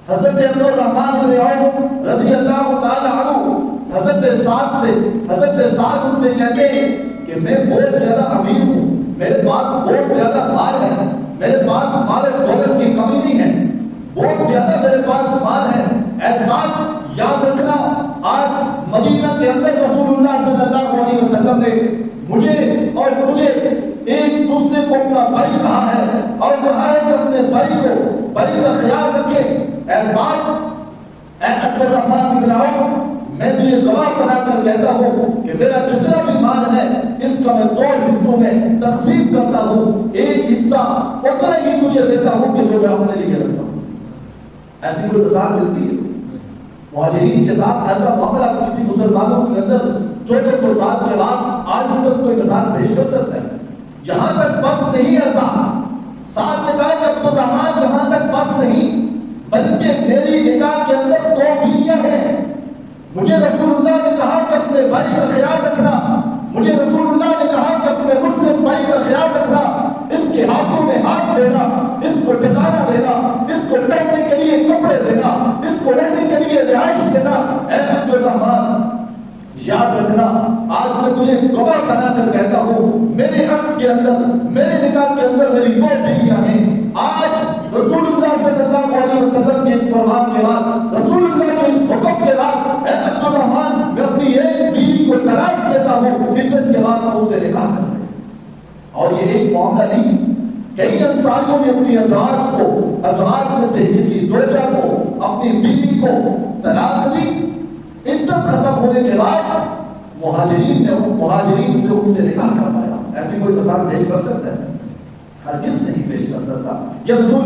حضرت عبدالرحمن بن عوف رضی اللہ تعالی عنہ حضرت سعد ان سے کہتے ہیں کہ میں بہت زیادہ امیر ہوں، میرے پاس بہت زیادہ مال ہے، میرے پاس مال و دولت کی کمی نہیں ہے، بہت زیادہ میرے پاس مال ہے۔ اے سعد یاد رکھنا، آج مدینہ کے اندر رسول اللہ صلی اللہ علیہ وسلم نے مجھے اور تجھے ایک دوسرے کو اپنا بھائی کہا ہے اور کہا ہے کہ اپنے بھائی کا خیال رکھے۔ اے سعد، اے عبدالرحمن بن عوف، میں تجھے گواہ بنا کر کہتا ہوں کہ میرا جتنا بھی مال ہے اس کا میں 2 حصوں میں تقسیم کرتا ہوں، ایک حصہ اتنا ہی تجھے دیتا ہوں کہ جو میں اپنے لیے رکھتا ہوں۔ ایسی کوئی مثال ملتی ہے؟ مہاجرین کے ساتھ ایسا معاملہ کسی مسلمانوں کے اندر 1400 سال کے بعد آج تک کوئی مثال پیش کر سکتا ہے؟ یہاں تک بس نہیں ایسا، ساتھ نے کہا کہ عبدالرحمن یہاں تک بس نہیں، بلکہ میری نکاح کے اندر 2 بیویاں ہیں۔ مجھے رسول اللہ نے کہا کہ اپنے بھائی کا خیال رکھنا، مجھے رسول اللہ نے کہا کہ اپنے مسلم بھائی کا خیال رکھنا، اس کے ہاتھوں میں ہاتھ دینا، اس کو ٹھکانہ دینا، اس کو پہننے کے لیے کپڑے دینا، اس کو رہنے کے لیے رہائش دینا۔ اے عبدالرحمن یاد رکھنا، آج میں تجھے گواہ بنا کر کہتا ہوں، میرے عقد کے اندر، میرے نکاح کے اندر میری 2 بیویاں ہیں۔ آج رسول اللہ صلی اللہ علیہ وسلم کے اس فرمان کے بعد، رسول اللہ کے اس حکم کے بعد، اے عبدالرحمن میں اپنی ایک بیوی کو طلاق دیتا ہوں، عدت کے بعد میں اس سے نکاح کرتا ہوں۔ اور یہ ایک معاملہ نہیں، کئی انصاریوں نے اپنی ازواج میں سے کسی زوجہ کو، اپنی بیوی کو طلاق دی، عدت ختم ہونے کے بعد مہاجرین سے ان سے نکاح کروایا۔ ایسی کوئی مثال پیش کر سکتا ہے؟ ہرگز نہیں پیش کر سکتا۔ یہ رسول